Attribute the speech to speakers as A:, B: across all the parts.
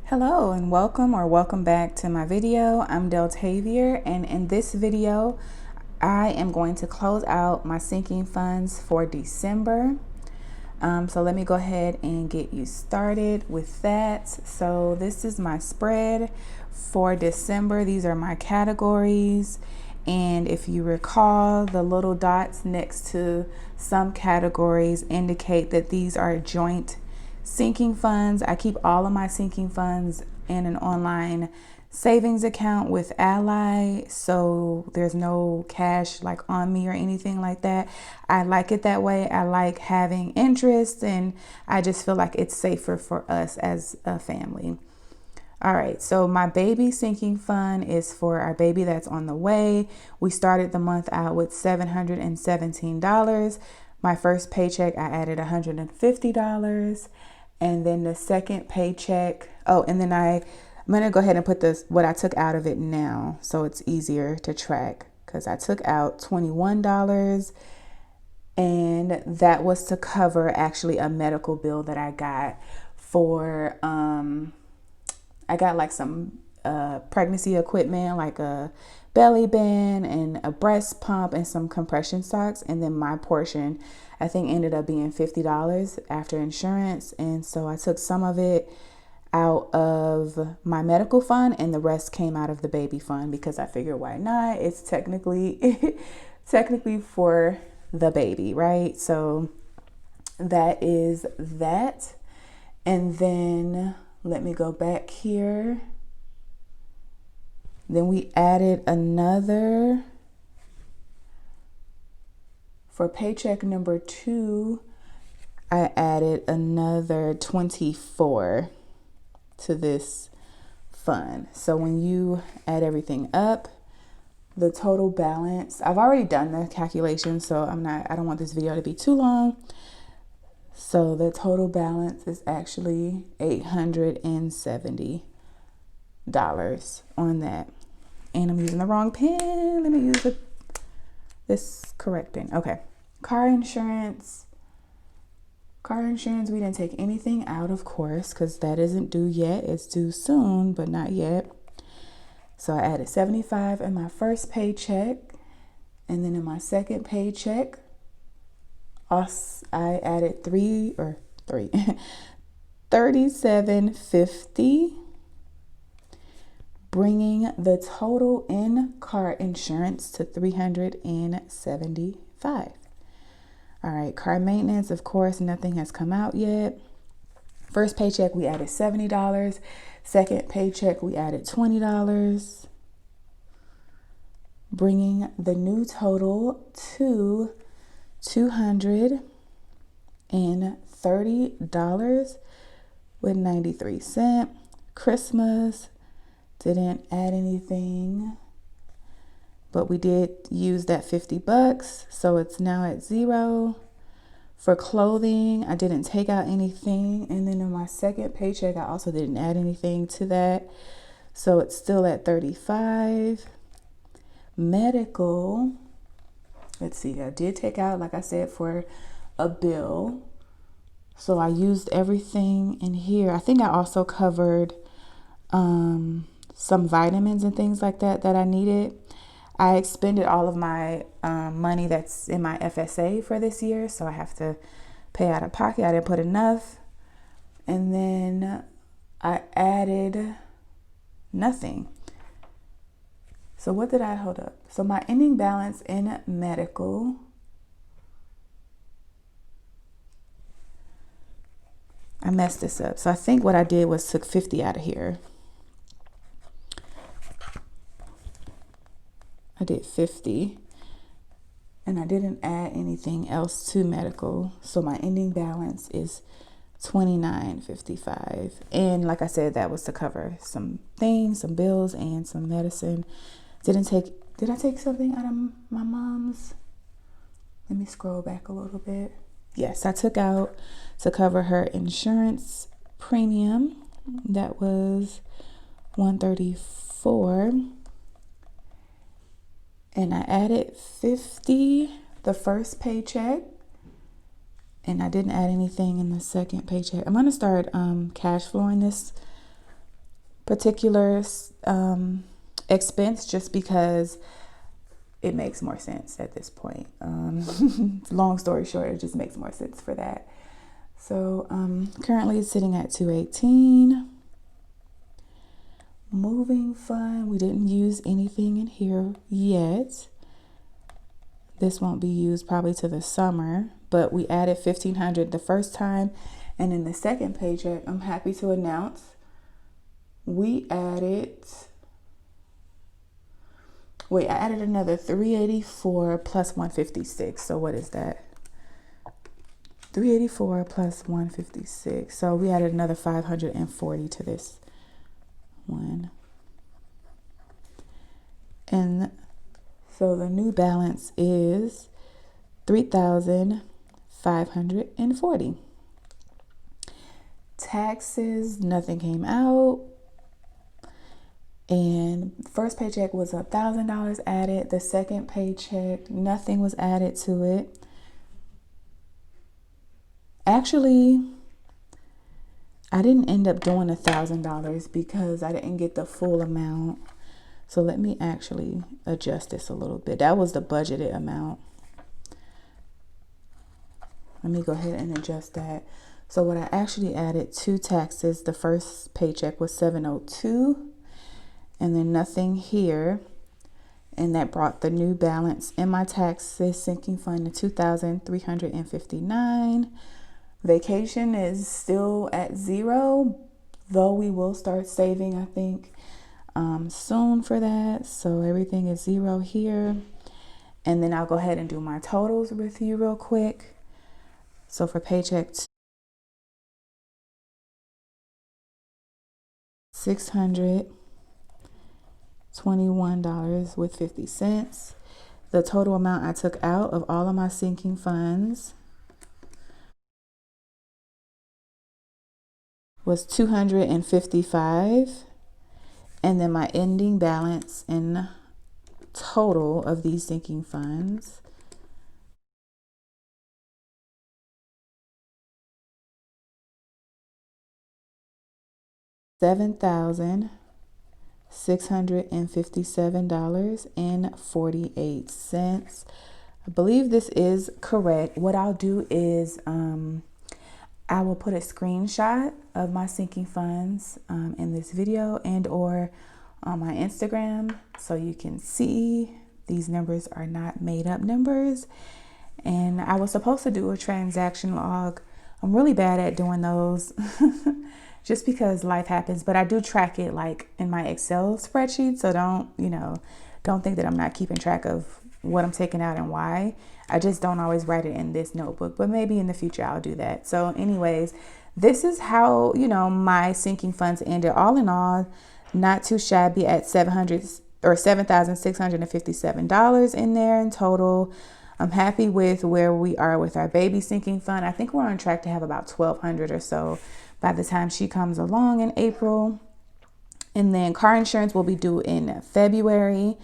A: Hello and welcome back to my video. I'm Deltavier, and in this video I am going to close out my sinking funds for December. So let me go ahead and get you started with that. So this is my spread for December. These are my categories, and if you recall, the little dots next to some categories indicate that these are joint sinking funds. I keep all of my sinking funds in an online savings account with Ally, so there's no cash like on me or anything like that. I like it that way. I like having interest, and I just feel like it's safer for us as a family. All right, so my baby sinking fund is for our baby that's on the way. We started the month out with $717. My first paycheck, I added $150. And then the second paycheck, and then I'm gonna go ahead and put what I took out of it now, so it's easier to track, because I took out $21, and that was to cover actually a medical bill that I got for I got like some pregnancy equipment, like a belly band and a breast pump and some compression socks. And then my portion, I think, ended up being $50 after insurance. And so I took some of it out of my medical fund, and the rest came out of the baby fund, because I figured, why not? It's technically for the baby, right? So that is that. And then let me go back here. Then we added another, for paycheck number 2, I added another 24 to this fund. So when you add everything up, the total balance, I've already done the calculation, so I don't want this video to be too long. So the total balance is actually $870 on that. And I'm using the wrong pen. Let me use this correct pen. Okay. Car insurance, we didn't take anything out, of course, because that isn't due yet. It's due soon, but not yet. So I added $75 in my first paycheck. And then in my second paycheck, I added $37.50, bringing the total in car insurance to $375. All right, car maintenance, of course, nothing has come out yet. First paycheck, we added $70. Second paycheck, we added $20, bringing the new total to $230.93. Christmas, didn't add anything, but we did use that $50, so it's now at 0. For clothing, I didn't take out anything, and then in my second paycheck, I also didn't add anything to that, so it's still at $35. Medical, let's see, I did take out, like I said, for a bill, so I used everything in here. I think I also covered some vitamins and things like that I needed. I expended all of my money that's in my FSA for this year, so I have to pay out of pocket. I didn't put enough. And then I added nothing. So what did I hold up? So my ending balance in medical, I messed this up. So I think what I did was took 50 out of here. I did 50, and I didn't add anything else to medical. So my ending balance is $29.55. And like I said, that was to cover some things, some bills, and some medicine. Did I take something out of my mom's? Let me scroll back a little bit. Yes, I took out to cover her insurance premium. That was $134. And I added $50 the first paycheck, and I didn't add anything in the second paycheck. I'm going to start cash flowing this particular expense just because it makes more sense at this point. Long story short, it just makes more sense for that. So currently it's sitting at $218. Moving fund, we didn't use anything in here yet. This won't be used probably to the summer, but we added $1,500 the first time, and in the second paycheck, I'm happy to announce I added another $384 plus $156. So what is that? $384 plus $156. So we added another $540 to this one. And so the new balance is $3,540. Taxes, nothing came out. And first paycheck was $1,000 added. The second paycheck, nothing was added to it. Actually, I didn't end up doing $1,000 because I didn't get the full amount. So let me actually adjust this a little bit. That was the budgeted amount. Let me go ahead and adjust that. So what I actually added to taxes, the first paycheck was $702, and then nothing here. And that brought the new balance in my taxes sinking fund to $2,359. Vacation is still at zero, though we will start saving, I think, soon for that. So everything is zero here. And then I'll go ahead and do my totals with you real quick. So for paycheck $621.50. The total amount I took out of all of my sinking funds was $255, and then my ending balance in total of these sinking funds $7,657.48. I believe this is correct. What I'll do is I will put a screenshot of my sinking funds in this video and or on my Instagram so you can see these numbers are not made up numbers. And I was supposed to do a transaction log. I'm really bad at doing those just because life happens, but I do track it like in my Excel spreadsheet. So don't think that I'm not keeping track of what I'm taking out and why. I just don't always write it in this notebook, but maybe in the future I'll do that. So anyways, this is how, my sinking funds ended. All in all, not too shabby at $7,657 in there in total. I'm happy with where we are with our baby sinking fund. I think we're on track to have about $1,200 or so by the time she comes along in April. And then car insurance will be due in February.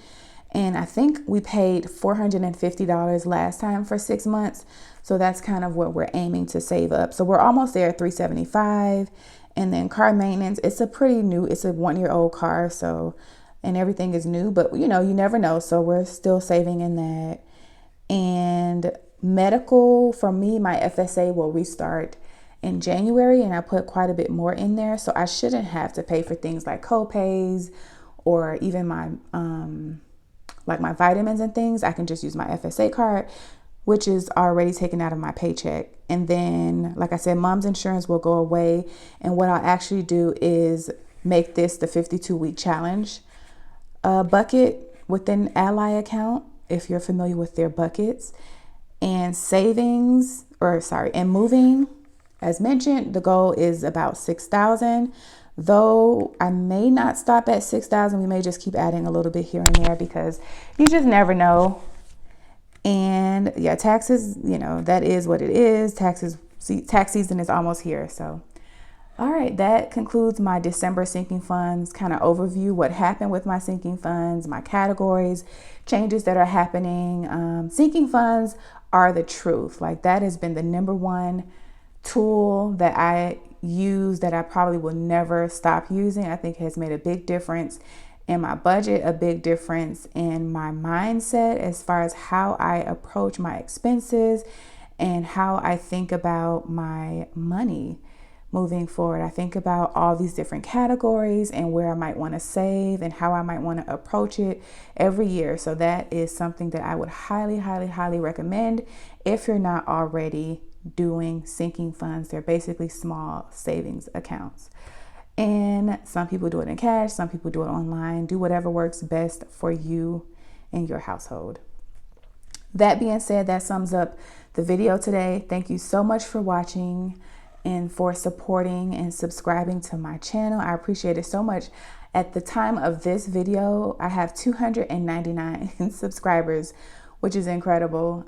A: And I think we paid $450 last time for 6 months. So that's kind of what we're aiming to save up. So we're almost there at $375. And then car maintenance, it's a 1-year-old car. So, and everything is new, but you never know. So we're still saving in that. And medical, for me, my FSA will restart in January, and I put quite a bit more in there. So I shouldn't have to pay for things like co-pays or even my my vitamins and things. I can just use my FSA card, which is already taken out of my paycheck. And then, like I said, mom's insurance will go away. And what I'll actually do is make this the 52-week challenge bucket within Ally account, if you're familiar with their buckets. And and moving, as mentioned, the goal is about $6,000. Though I may not stop at $6,000, we may just keep adding a little bit here and there because you just never know. And yeah, taxes, that is what it is. Tax season is almost here. So, all right, that concludes my December sinking funds kind of overview, what happened with my sinking funds, my categories, changes that are happening. Sinking funds are the truth. Like, that has been the number one tool that I use that I probably will never stop using. I think it has made a big difference in my budget, a big difference in my mindset as far as how I approach my expenses and how I think about my money moving forward. I think about all these different categories and where I might want to save and how I might want to approach it every year. So that is something that I would highly, highly, highly recommend if you're not already doing sinking funds. They're basically small savings accounts. And some people do it in cash, some people do it online. Do whatever works best for you and your household. That being said, that sums up the video today. Thank you so much for watching and for supporting and subscribing to my channel. I appreciate it so much. At the time of this video, I have 299 subscribers, which is incredible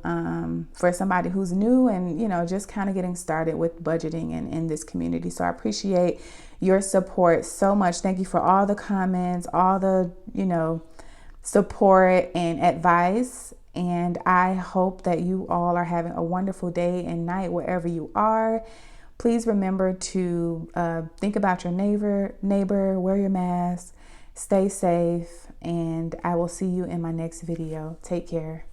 A: for somebody who's new and, you know, just kind of getting started with budgeting and in this community. So I appreciate your support so much. Thank you for all the comments, all the, you know, support and advice. And I hope that you all are having a wonderful day and night wherever you are. Please remember to think about your neighbor, wear your mask, stay safe, and I will see you in my next video. Take care.